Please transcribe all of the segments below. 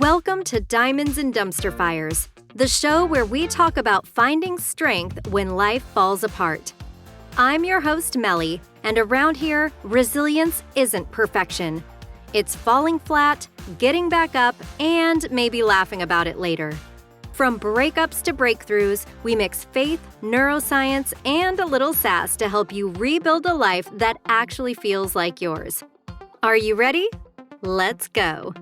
Welcome to Diamonds and Dumpster Fires, the show where we talk about finding strength when life falls apart. I'm your host, Melly, and around here, resilience isn't perfection. It's falling flat, getting back up, and maybe laughing about it later. From breakups to breakthroughs, we mix faith, neuroscience, and a little sass to help you rebuild a life that actually feels like yours. Are you ready? Let's go.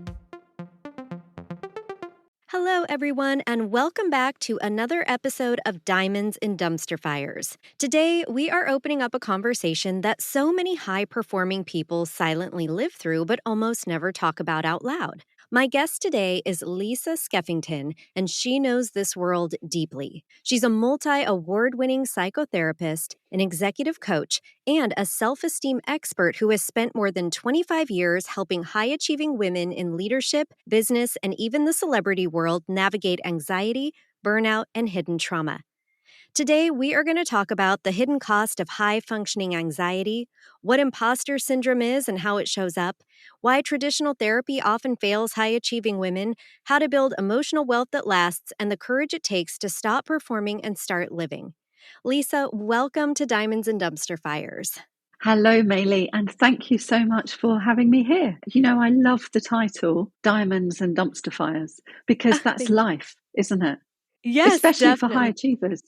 Hello, everyone, and welcome back to another episode of Diamonds and Dumpster Fires. Today, we are opening up a conversation that so many high-performing people silently live through but almost never talk about out loud. My guest today is Lisa Skeffington, and she knows this world deeply. She's a multi-award-winning psychotherapist, an executive coach, and a self-esteem expert who has spent more than 25 years helping high-achieving women in leadership, business, and even the celebrity world navigate anxiety, burnout, and hidden trauma. Today, we are going to talk about the hidden cost of high-functioning anxiety, what imposter syndrome is and how it shows up, why traditional therapy often fails high-achieving women, how to build emotional wealth that lasts, and the courage it takes to stop performing and start living. Lisa, welcome to Diamonds and Dumpster Fires. Hello, Maylee, and thank you so much for having me here. You know, I love the title, Diamonds and Dumpster Fires, because that's life, isn't it? Yes, especially definitely. for high achievers.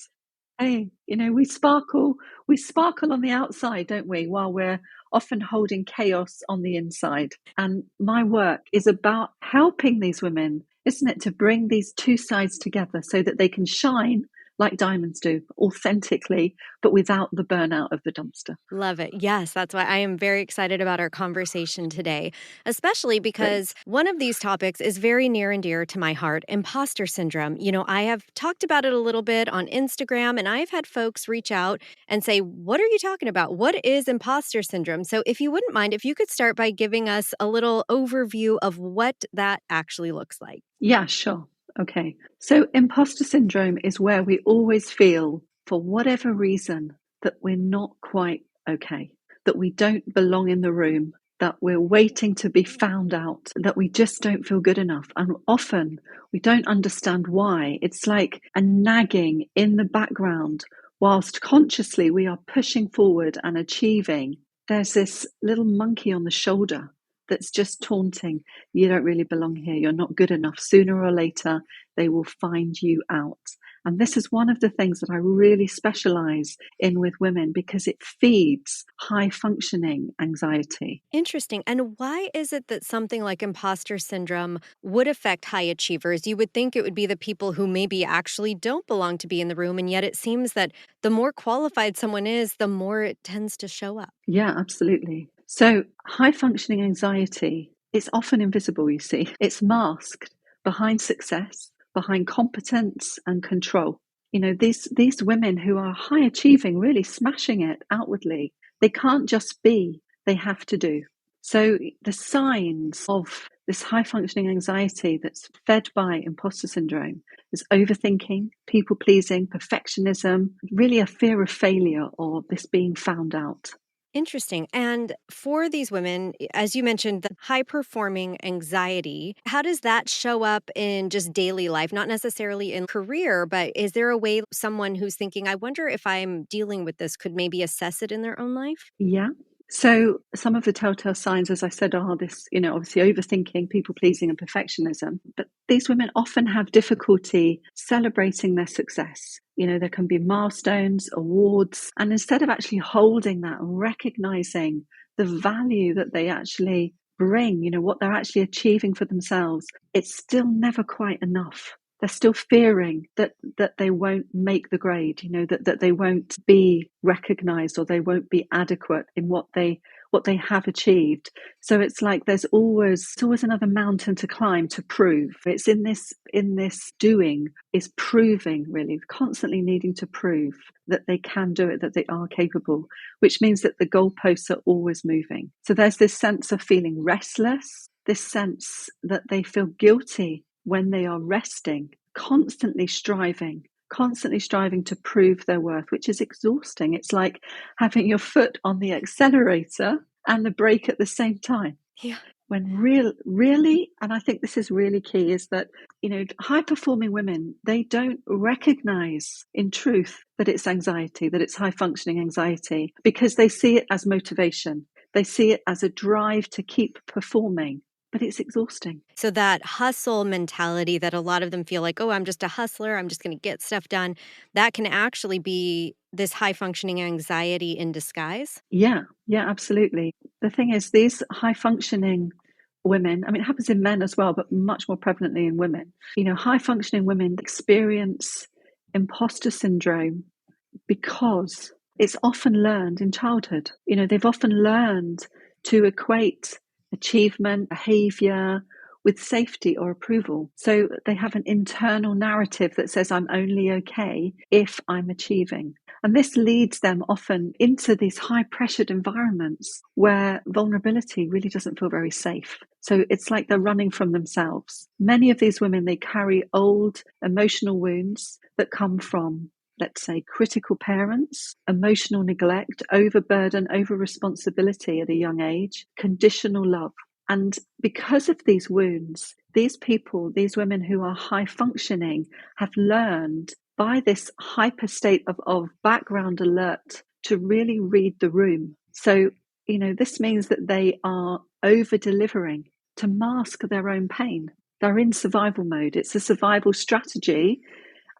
Hey, you know, we sparkle on the outside, don't we? While we're often holding chaos on the inside. And my work is about helping these women, isn't it, to bring these two sides together so that they can shine like diamonds do, authentically, but without the burnout of the dumpster. Love it. Yes, that's why I am very excited about our conversation today, especially because one of these topics is very near and dear to my heart, imposter syndrome. You know, I have talked about it a little bit on Instagram, and I've had folks reach out and say, what are you talking about? What is imposter syndrome? So if you wouldn't mind, if you could start by giving us a little overview of what that actually looks like. Yeah, sure. Okay. So imposter syndrome is where we always feel, for whatever reason, that we're not quite okay, that we don't belong in the room, that we're waiting to be found out, that we just don't feel good enough. And often we don't understand why. It's like a nagging in the background whilst consciously we are pushing forward and achieving. There's this little monkey on the shoulder that's just taunting, you don't really belong here, you're not good enough. Sooner or later, they will find you out. And this is one of the things that I really specialize in with women because it feeds high functioning anxiety. Interesting. And why is it that something like imposter syndrome would affect high achievers? You would think it would be the people who maybe actually don't belong to be in the room. And yet it seems that the more qualified someone is, the more it tends to show up. Yeah, absolutely. So high functioning anxiety is often invisible, you see. It's masked behind success, behind competence and control. You know, these women who are high achieving, really smashing it outwardly, they can't just be, they have to do. So the signs of this high functioning anxiety that's fed by imposter syndrome is overthinking, people pleasing, perfectionism, really a fear of failure or this being found out. Interesting. And for these women, as you mentioned, the high-performing anxiety, how does that show up in just daily life? Not necessarily in career, but is there a way someone who's thinking, I wonder if I'm dealing with this, could maybe assess it in their own life? Yeah. So some of the telltale signs, as I said, are this, you know, obviously overthinking, people pleasing and perfectionism. But these women often have difficulty celebrating their success. You know, there can be milestones, awards, and instead of actually holding that and recognizing the value that they actually bring, you know, what they're actually achieving for themselves, it's still never quite enough. They're still fearing that they won't make the grade, you know, that they won't be recognized or they won't be adequate in what they have achieved. So it's like there's always another mountain to climb to prove. It's in this doing is proving, really, constantly needing to prove that they can do it, that they are capable, which means that the goalposts are always moving. So there's this sense of feeling restless, this sense that they feel guilty when they are resting, constantly striving to prove their worth, which is exhausting. It's like having your foot on the accelerator and the brake at the same time. Yeah. when really, and I think this is really key, is that, high performing women, they don't recognize in truth that it's anxiety, that it's high functioning anxiety, because they see it as motivation. They see it as a drive to keep performing, but it's exhausting. So that hustle mentality that a lot of them feel like, oh, I'm just a hustler, I'm just going to get stuff done, that can actually be this high functioning anxiety in disguise. Yeah, yeah, absolutely. The thing is, these high functioning women, I mean, it happens in men as well, but much more prevalently in women. High functioning women experience imposter syndrome because it's often learned in childhood. They've often learned to equate achievement, behavior with safety or approval. So they have an internal narrative that says, I'm only okay if I'm achieving. And this leads them often into these high pressured environments where vulnerability really doesn't feel very safe. So it's like they're running from themselves. Many of these women, they carry old emotional wounds that come from, let's say, critical parents, emotional neglect, overburden, over responsibility at a young age, conditional love. And because of these wounds, these people, these women who are high functioning, have learned by this hyper state of background alert to really read the room. So, this means that they are over delivering to mask their own pain. They're in survival mode. It's a survival strategy.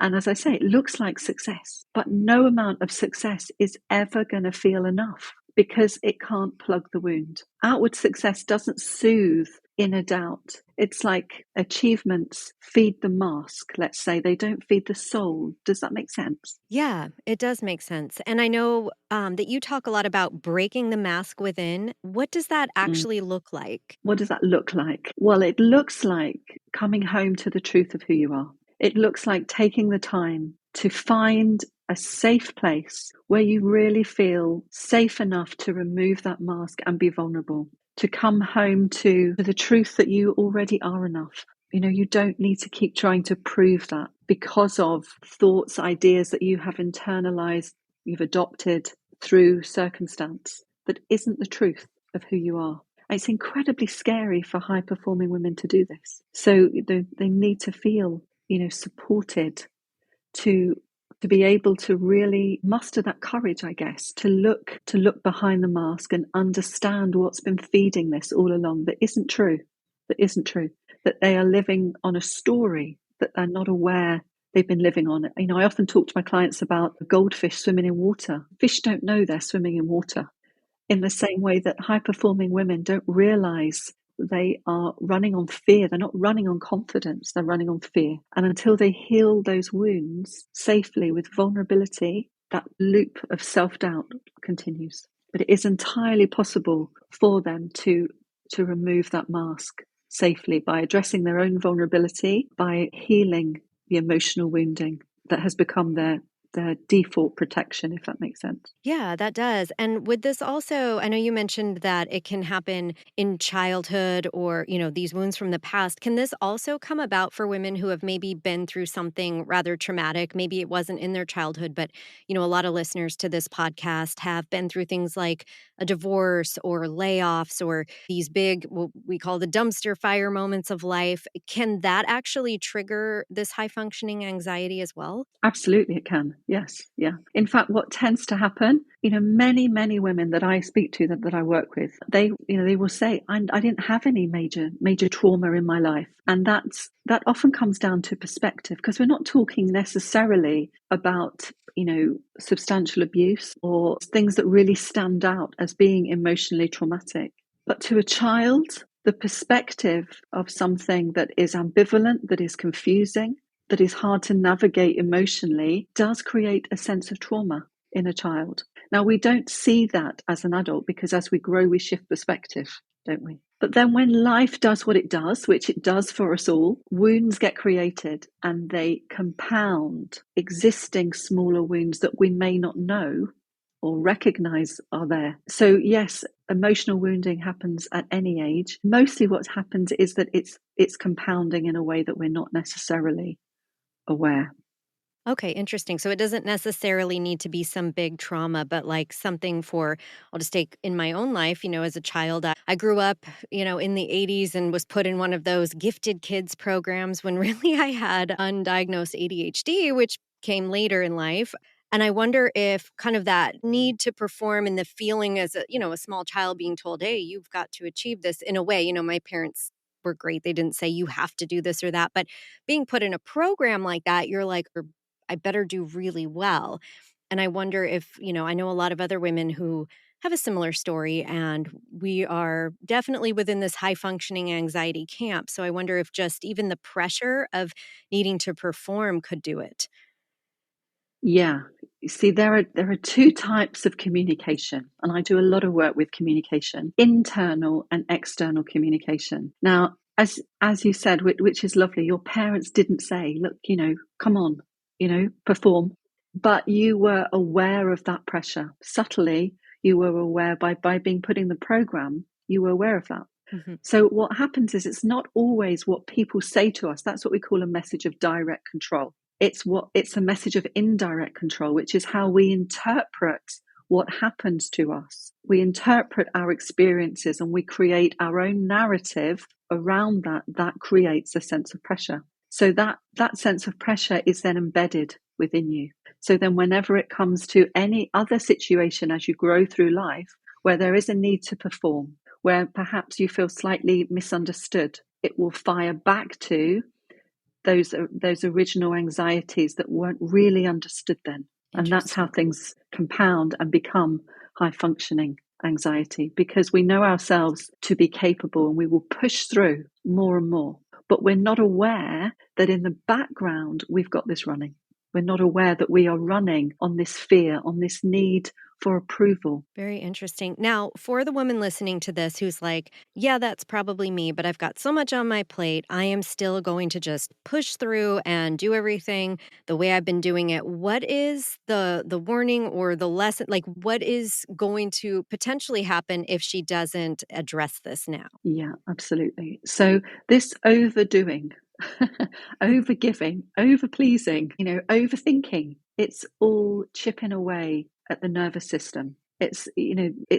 And as I say, it looks like success, but no amount of success is ever going to feel enough because it can't plug the wound. Outward success doesn't soothe inner doubt. It's like achievements feed the mask, let's say. They don't feed the soul. Does that make sense? Yeah, it does make sense. And I know that you talk a lot about breaking the mask within. What does that Mm. actually look like? What does that look like? Well, it looks like coming home to the truth of who you are. It looks like taking the time to find a safe place where you really feel safe enough to remove that mask and be vulnerable, to come home to the truth that you already are enough. You don't need to keep trying to prove that because of thoughts, ideas that you have internalized, you've adopted through circumstance that isn't the truth of who you are. It's incredibly scary for high performing women to do this. So they need to feel, supported to be able to really muster that courage, I guess, to look behind the mask and understand what's been feeding this all along that isn't true, that they are living on a story that they're not aware they've been living on. I often talk to my clients about a goldfish swimming in water. Fish don't know they're swimming in water, in the same way that high performing women don't realize they are running on fear. They're not running on confidence, they're running on fear. And until they heal those wounds safely with vulnerability, that loop of self-doubt continues. But it is entirely possible for them to remove that mask safely by addressing their own vulnerability, by healing the emotional wounding that has become their default protection, if that makes sense. Yeah, that does. And would this also, I know you mentioned that it can happen in childhood or, these wounds from the past. Can this also come about for women who have maybe been through something rather traumatic? Maybe it wasn't in their childhood, but, a lot of listeners to this podcast have been through things like a divorce or layoffs or these big, what we call the dumpster fire moments of life. Can that actually trigger this high functioning anxiety as well? Absolutely, it can. Yes. Yeah. In fact, what tends to happen, many, many women that I speak to that I work with, they will say, I didn't have any major trauma in my life. And that often comes down to perspective, because we're not talking necessarily about, substantial abuse or things that really stand out as being emotionally traumatic. But to a child, the perspective of something that is ambivalent, that is confusing, that is hard to navigate emotionally, does create a sense of trauma in a child. Now, we don't see that as an adult because as we grow, we shift perspective, don't we? But then when life does what it does, which it does for us all, wounds get created and they compound existing smaller wounds that we may not know or recognize are there. So yes, emotional wounding happens at any age. Mostly what happens is that it's compounding in a way that we're not necessarily aware. Okay, interesting. So it doesn't necessarily need to be some big trauma, but like something for, I'll just take in my own life, as a child, I grew up, in the 80s and was put in one of those gifted kids programs when really I had undiagnosed ADHD, which came later in life. And I wonder if kind of that need to perform and the feeling as a small child being told, hey, you've got to achieve this in a way, my parents were great. They didn't say you have to do this or that, but being put in a program like that, you're like, I better do really well. And I wonder if, I know a lot of other women who have a similar story, and we are definitely within this high functioning anxiety camp. So I wonder if just even the pressure of needing to perform could do it. Yeah. You see, there are two types of communication, and I do a lot of work with communication, internal and external communication. Now, as you said, which is lovely, your parents didn't say, look, come on, perform. But you were aware of that pressure. Subtly, you were aware by being put in the program, you were aware of that. Mhm. So what happens is it's not always what people say to us. That's what we call a message of direct control. It's a message of indirect control, which is how we interpret what happens to us. We interpret our experiences and we create our own narrative around that creates a sense of pressure. So that sense of pressure is then embedded within you. So then whenever it comes to any other situation as you grow through life where there is a need to perform, where perhaps you feel slightly misunderstood, it will fire back to those original anxieties that weren't really understood then. And that's how Interesting. things compound and become high functioning anxiety, because we know ourselves to be capable and we will push through more and more. But we're not aware that in the background, we've got this running. We're not aware that we are running on this fear, on this need for approval. Very interesting. Now, for the woman listening to this who's like, yeah, that's probably me, but I've got so much on my plate. I am still going to just push through and do everything the way I've been doing it. What is the warning or the lesson? Like, what is going to potentially happen if she doesn't address this now? Yeah, absolutely. So this overdoing, overgiving, overpleasing, overthinking, it's all chipping away at the nervous system. It's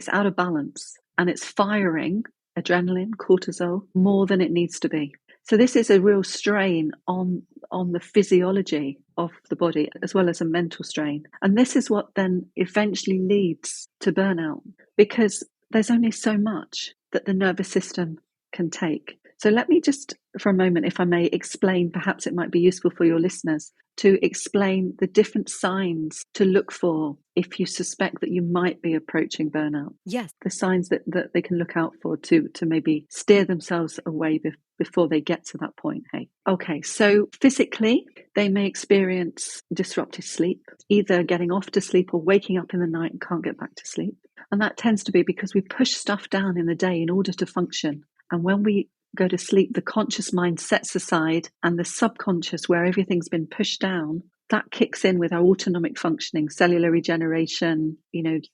out of balance and it's firing adrenaline, cortisol more than it needs to be. So this is a real strain on the physiology of the body as well as a mental strain. And this is what then eventually leads to burnout, because there's only so much that the nervous system can take. So let me just, for a moment, if I may, explain, perhaps it might be useful for your listeners to explain the different signs to look for if you suspect that you might be approaching burnout. Yes. The signs that they can look out for to maybe steer themselves away before they get to that point. Hey, okay, so physically, they may experience disrupted sleep, either getting off to sleep or waking up in the night and can't get back to sleep. And that tends to be because we push stuff down in the day in order to function. And when we go to sleep, the conscious mind sets aside, and the subconscious, where everything's been pushed down, that kicks in with our autonomic functioning, cellular regeneration,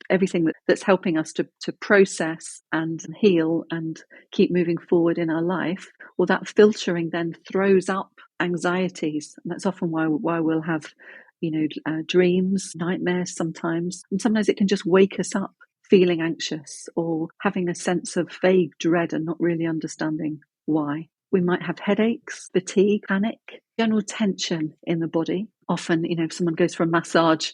everything that's helping us to process and heal and keep moving forward in our life. Well, that filtering then throws up anxieties. And that's often why we'll have, dreams, nightmares sometimes. And sometimes it can just wake us up feeling anxious or having a sense of vague dread and not really understanding why. We might have headaches, fatigue, panic, general tension in the body. Often, if someone goes for a massage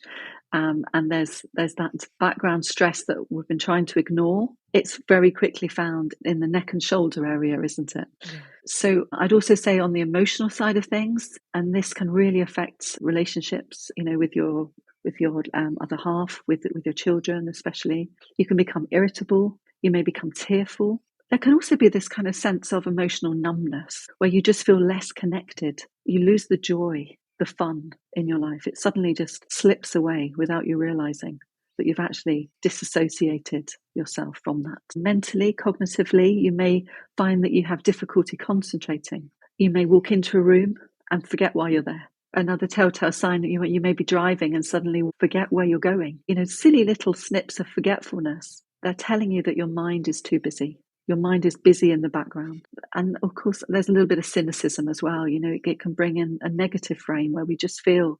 and there's that background stress that we've been trying to ignore, it's very quickly found in the neck and shoulder area, isn't it? Yeah. So I'd also say on the emotional side of things, and this can really affect relationships, with your other half, with your children especially. You can become irritable. You may become tearful. There can also be this kind of sense of emotional numbness where you just feel less connected. You lose the joy, the fun in your life. It suddenly just slips away without you realizing that you've actually disassociated yourself from that. Mentally, cognitively, you may find that you have difficulty concentrating. You may walk into a room and forget why you're there. Another telltale sign that you may be driving and suddenly forget where you're going. Silly little snips of forgetfulness. They're telling you that your mind is too busy. Your mind is busy in the background. And of course, there's a little bit of cynicism as well. It can bring in a negative frame where we just feel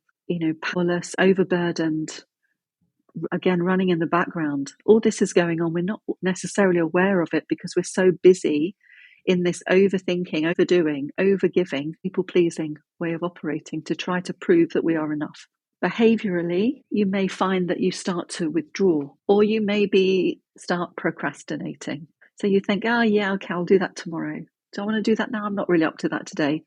powerless, overburdened, again, running in the background. All this is going on. We're not necessarily aware of it because we're so busy in this overthinking, overdoing, overgiving, people-pleasing way of operating to try to prove that we are enough. Behaviorally, you may find that you start to withdraw, or you maybe start procrastinating. So you think, yeah, okay, I'll do that tomorrow. Do I want to do that now? I'm not really up to that today.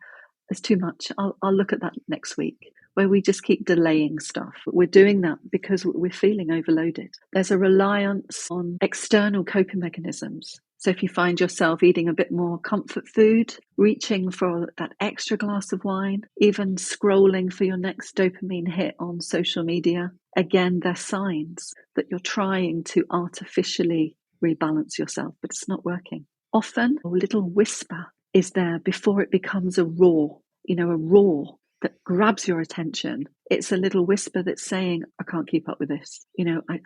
It's too much. I'll look at that next week. Where we just keep delaying stuff. We're doing that because we're feeling overloaded. There's a reliance on external coping mechanisms. So if you find yourself eating a bit more comfort food, reaching for that extra glass of wine, even scrolling for your next dopamine hit on social media, again, they're signs that you're trying to artificially rebalance yourself, but it's not working. Often a little whisper is there before it becomes a roar, a roar that grabs your attention. It's a little whisper that's saying, I can't keep up with this.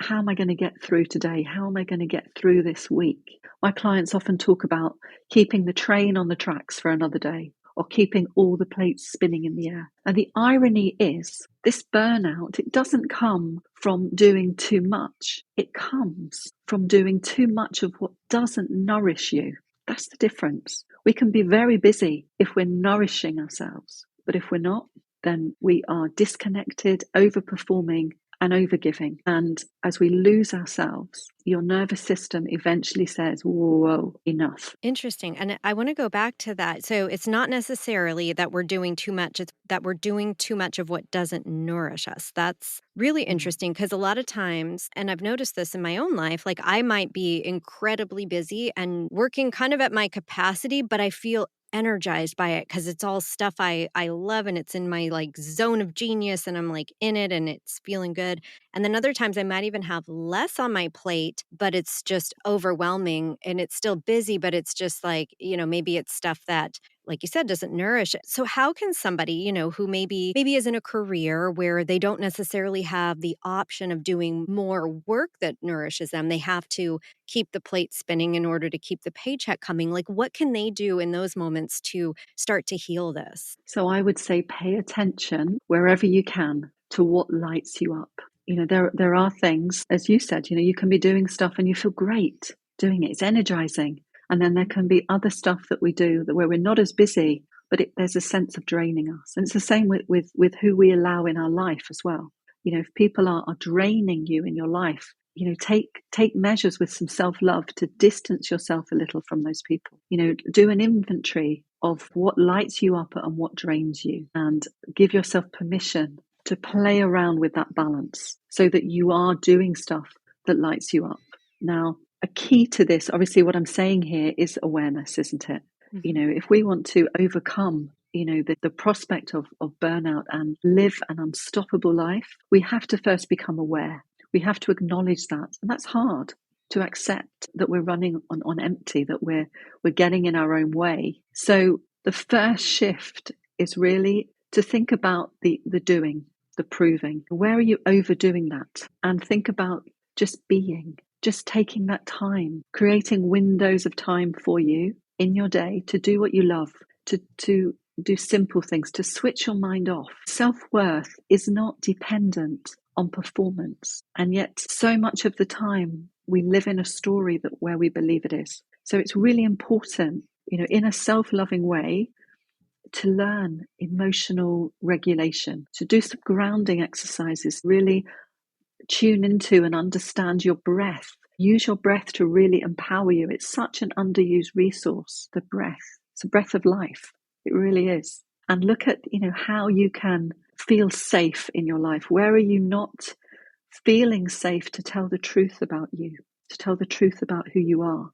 How am I going to get through today? How am I going to get through this week? My clients often talk about keeping the train on the tracks for another day, or keeping all the plates spinning in the air. And the irony is, this burnout, it doesn't come from doing too much. It comes from doing too much of what doesn't nourish you. That's the difference. We can be very busy if we're nourishing ourselves. But if we're not, then we are disconnected, overperforming, and overgiving. And as we lose ourselves, your nervous system eventually says, whoa, enough. Interesting. And I want to go back to that. So it's not necessarily that we're doing too much, it's that we're doing too much of what doesn't nourish us. That's really interesting because a lot of times, and I've noticed this in my own life, like I might be incredibly busy and working kind of at my capacity, but I feel energized by it because it's all stuff I love and it's in my like zone of genius and I'm like in it and it's feeling good. And then other times I might even have less on my plate, but it's just overwhelming and it's still busy, but it's just like, maybe it's stuff that, like you said, doesn't nourish it. So how can somebody, who maybe is in a career where they don't necessarily have the option of doing more work that nourishes them, they have to keep the plate spinning in order to keep the paycheck coming. Like what can they do in those moments to start to heal this? So I would say pay attention wherever you can to what lights you up. There are things, as you said, you can be doing stuff and you feel great doing it. It's energizing. And then there can be other stuff that we do where we're not as busy, but there's a sense of draining us. And it's the same with who we allow in our life as well. If people are draining you in your life, take measures with some self-love to distance yourself a little from those people. Do an inventory of what lights you up and what drains you, and give yourself permission to play around with that balance so that you are doing stuff that lights you up. Now, a key to this, obviously what I'm saying here is awareness, isn't it? Mm-hmm. If we want to overcome the prospect of burnout and live an unstoppable life, we have to first become aware. We have to acknowledge that. And that's hard, to accept that we're running on empty, that we're getting in our own way. So the first shift is really to think about the doing, the proving. Where are you overdoing that? And think about just being, just taking that time, creating windows of time for you in your day to do what you love, to do simple things, to switch your mind off. Self-worth is not dependent on performance. And yet so much of the time we live in a story where we believe it is. So it's really important, in a self-loving way, to learn emotional regulation, to do some grounding exercises, really tune into and understand your breath. Use your breath to really empower you. It's such an underused resource, the breath. It's a breath of life. It really is. And look at, how you can feel safe in your life. Where are you not feeling safe to tell the truth about you, to tell the truth about who you are?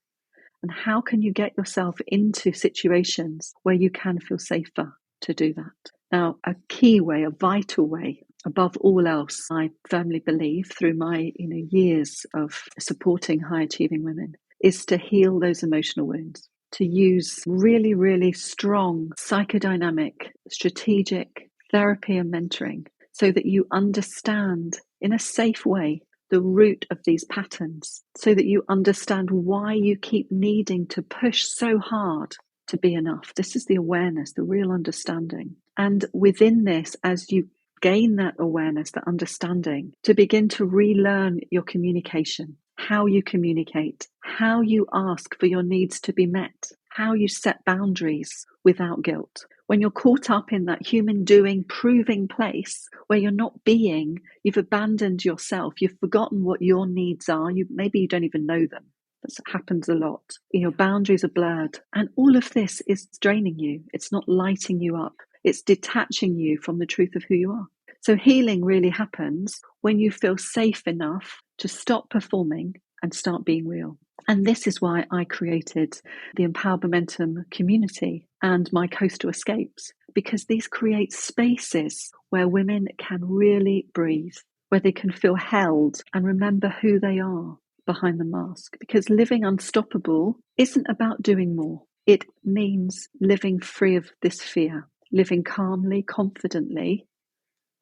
And how can you get yourself into situations where you can feel safer to do that? Now, a key way, a vital way, above all else, I firmly believe through my years of supporting high achieving women, is to heal those emotional wounds, to use really, really strong psychodynamic, strategic therapy and mentoring so that you understand in a safe way the root of these patterns, so that you understand why you keep needing to push so hard to be enough. This is the awareness, the real understanding. And within this, as you gain that awareness, that understanding, to begin to relearn your communication, how you communicate, how you ask for your needs to be met, how you set boundaries without guilt. When you're caught up in that human doing, proving place where you're not being, you've abandoned yourself, you've forgotten what your needs are, maybe you don't even know them. That happens a lot. Your boundaries are blurred. And all of this is draining you. It's not lighting you up. It's detaching you from the truth of who you are. So healing really happens when you feel safe enough to stop performing and start being real. And this is why I created the Empowered Momentum community and my Coastal Escapes, because these create spaces where women can really breathe, where they can feel held and remember who they are behind the mask. Because living unstoppable isn't about doing more. It means living free of this fear, living calmly, confidently,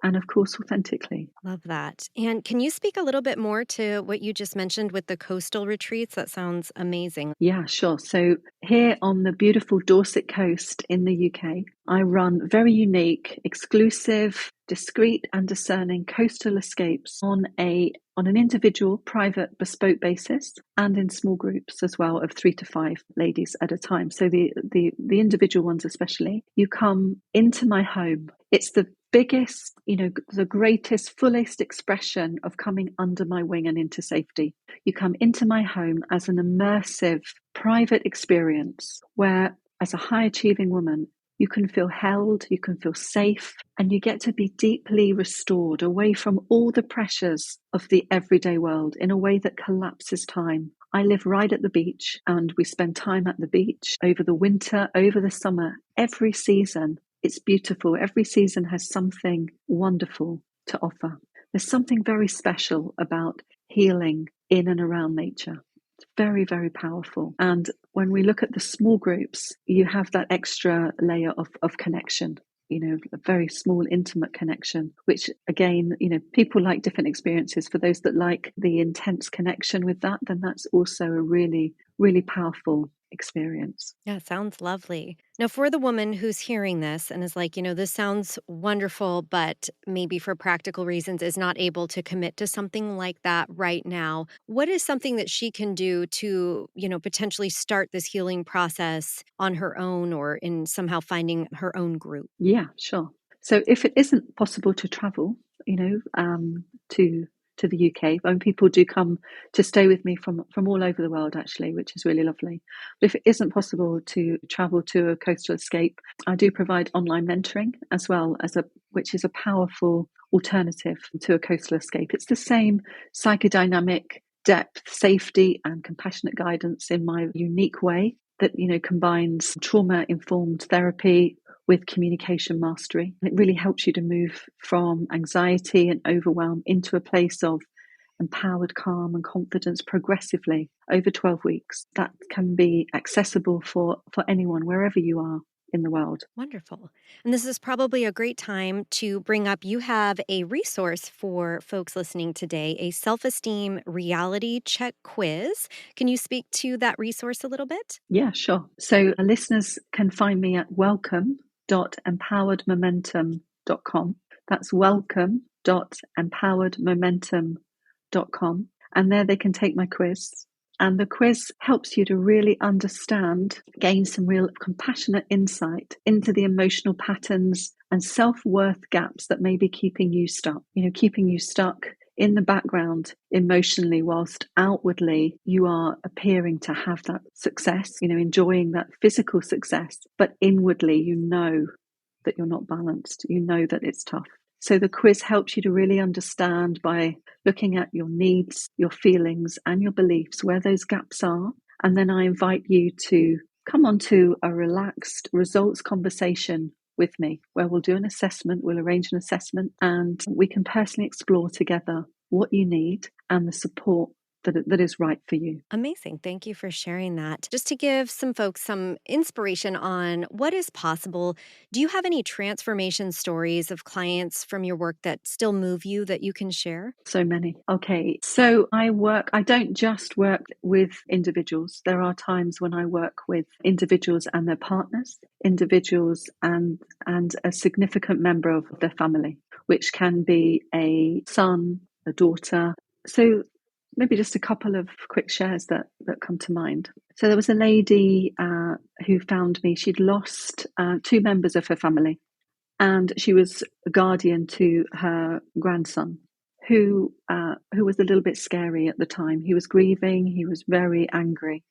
and of course, authentically. Love that. And can you speak a little bit more to what you just mentioned with the coastal retreats? That sounds amazing. Yeah, sure. So here on the beautiful Dorset coast in the UK, I run very unique, exclusive, discreet and discerning coastal escapes on an individual, private, bespoke basis, and in small groups as well of 3 to 5 ladies at a time. So the individual ones especially, you come into my home. It's the biggest, the greatest, fullest expression of coming under my wing and into safety. You come into my home as an immersive, private experience where, as a high achieving woman, you can feel held, you can feel safe, and you get to be deeply restored away from all the pressures of the everyday world in a way that collapses time. I live right at the beach, and we spend time at the beach over the winter, over the summer, every season. It's beautiful. Every season has something wonderful to offer. There's something very special about healing in and around nature. It's very, very powerful. And when we look at the small groups, you have that extra layer of connection, a very small, intimate connection, which again, people like different experiences. For those that like the intense connection with that, then that's also a really, really powerful experience. Yeah, sounds lovely. Now, for the woman who's hearing this and is like, this sounds wonderful, but maybe for practical reasons is not able to commit to something like that right now, what is something that she can do to, potentially start this healing process on her own or in somehow finding her own group? Yeah, sure. So if it isn't possible to travel, to the UK, and people do come to stay with me from all over the world, actually, which is really lovely. But if it isn't possible to travel to a coastal escape, I do provide online mentoring as well, which is a powerful alternative to a coastal escape. It's the same psychodynamic depth, safety, and compassionate guidance in my unique way that combines trauma-informed therapy with communication mastery. It really helps you to move from anxiety and overwhelm into a place of empowered calm and confidence progressively over 12 weeks. That can be accessible for anyone, wherever you are in the world. Wonderful. And this is probably a great time to bring up you have a resource for folks listening today, a self-esteem reality check quiz. Can you speak to that resource a little bit? Yeah, sure. So listeners can find me at welcome.empoweredmomentum.com. That's welcome.empoweredmomentum.com. And there they can take my quiz. And the quiz helps you to really understand, gain some real compassionate insight into the emotional patterns and self-worth gaps that may be keeping you stuck, in the background emotionally, whilst outwardly you are appearing to have that success, enjoying that physical success, but inwardly you know that you're not balanced, that it's tough. So the quiz helps you to really understand by looking at your needs, your feelings, and your beliefs, where those gaps are. And then I invite you to come onto a relaxed results conversation with me, where we'll do an assessment, we'll arrange an assessment, and we can personally explore together what you need and the support that is right for you. Amazing. Thank you for sharing that. Just to give some folks some inspiration on what is possible, do you have any transformation stories of clients from your work that still move you that you can share? So many. Okay. So I don't just work with individuals. There are times when I work with individuals and their partners, individuals and a significant member of their family. which can be a son, a daughter. So maybe just a couple of quick shares that come to mind. So there was a lady who found me. She'd lost 2 members of her family, and she was a guardian to her grandson, who was a little bit scary at the time. He was grieving. He was very angry.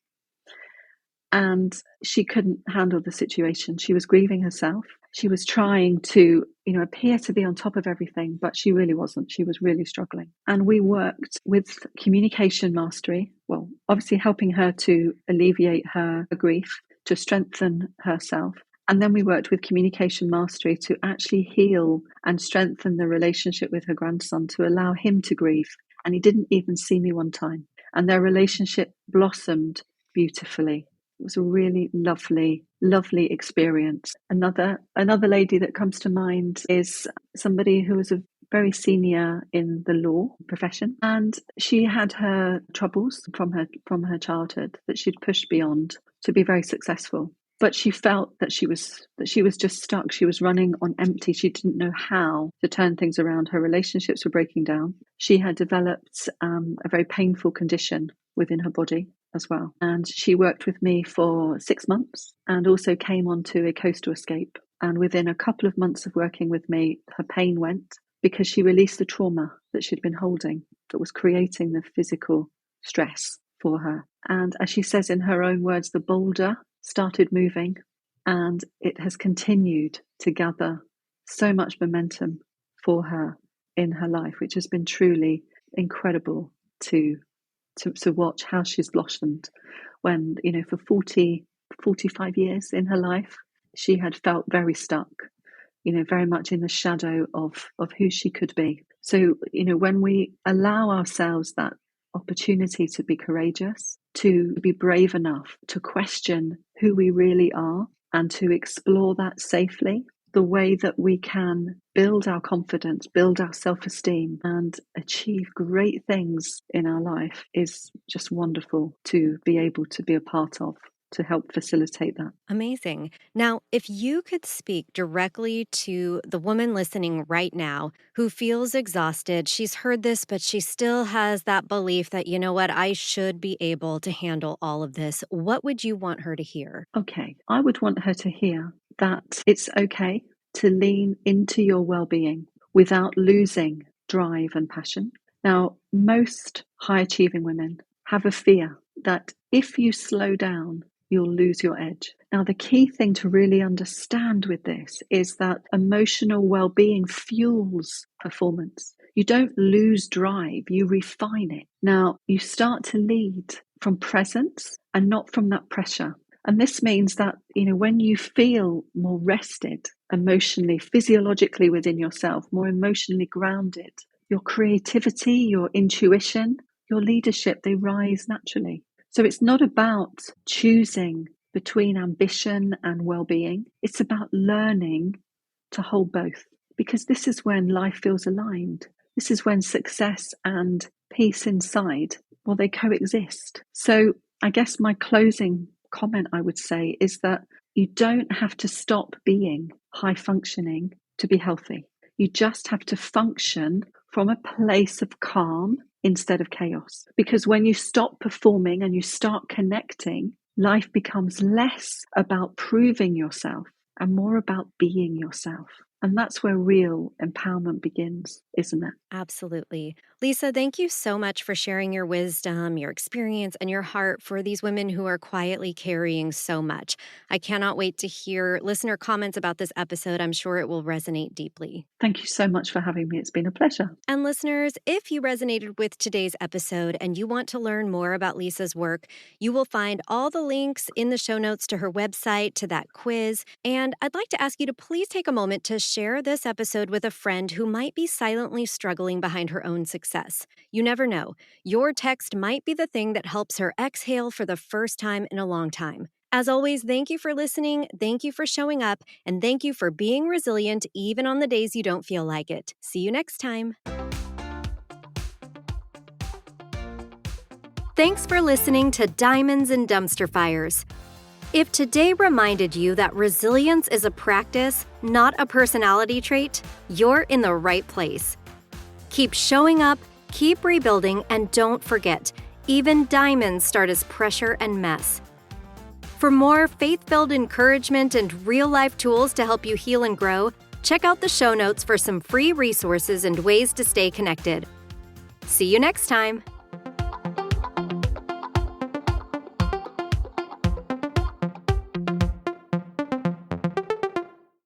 And she couldn't handle the situation. She was grieving herself. She was trying to, appear to be on top of everything, but she really wasn't. She was really struggling. And we worked with communication mastery, well, obviously helping her to alleviate her grief, to strengthen herself. And then we worked with communication mastery to actually heal and strengthen the relationship with her grandson, to allow him to grieve. And he didn't even see me one time. And their relationship blossomed beautifully. It was a really lovely, lovely experience. Another lady that comes to mind is somebody who was a very senior in the law profession, and she had her troubles from her childhood that she'd pushed beyond to be very successful. But she felt that she was just stuck. She was running on empty. She didn't know how to turn things around. Her relationships were breaking down. She had developed a very painful condition within her body as well. And she worked with me for 6 months and also came onto a coastal escape. And within a couple of months of working with me, her pain went because she released the trauma that she'd been holding that was creating the physical stress for her. And as she says in her own words, the boulder started moving, and it has continued to gather so much momentum for her in her life, which has been truly incredible to watch how she's blossomed when, for 45 years in her life, she had felt very stuck, very much in the shadow of who she could be. So, when we allow ourselves that opportunity to be courageous, to be brave enough to question who we really are and to explore that safely, the way that we can build our confidence, build our self-esteem, and achieve great things in our life is just wonderful to be able to be a part of, to help facilitate that. Amazing. Now, if you could speak directly to the woman listening right now who feels exhausted, she's heard this, but she still has that belief that, you know what, I should be able to handle all of this. What would you want her to hear? Okay, I would want her to hear that it's okay to lean into your well-being without losing drive and passion. Now, most high-achieving women have a fear that if you slow down, you'll lose your edge. Now, the key thing to really understand with this is that emotional well-being fuels performance. You don't lose drive, you refine it. Now, you start to lead from presence and not from that pressure. And this means that, when you feel more rested emotionally, physiologically within yourself, more emotionally grounded, your creativity, your intuition, your leadership, they rise naturally. So it's not about choosing between ambition and well-being. It's about learning to hold both, because this is when life feels aligned. This is when success and peace inside, well, they coexist. So I guess my closing comment, I would say, is that you don't have to stop being high functioning to be healthy. You just have to function from a place of calm instead of chaos. Because when you stop performing and you start connecting, life becomes less about proving yourself and more about being yourself. And that's where real empowerment begins, isn't it? Absolutely. Lisa, thank you so much for sharing your wisdom, your experience, and your heart for these women who are quietly carrying so much. I cannot wait to hear listener comments about this episode. I'm sure it will resonate deeply. Thank you so much for having me. It's been a pleasure. And listeners, if you resonated with today's episode and you want to learn more about Lisa's work, you will find all the links in the show notes to her website, to that quiz. And I'd like to ask you to please take a moment to share this episode with a friend who might be silently struggling behind her own success. You never know. Your text might be the thing that helps her exhale for the first time in a long time. As always, thank you for listening, thank you for showing up, and thank you for being resilient even on the days you don't feel like it. See you next time. Thanks for listening to Diamonds and Dumpster Fires. If today reminded you that resilience is a practice, not a personality trait, you're in the right place. Keep showing up, keep rebuilding, and don't forget, even diamonds start as pressure and mess. For more faith-filled encouragement and real-life tools to help you heal and grow, check out the show notes for some free resources and ways to stay connected. See you next time.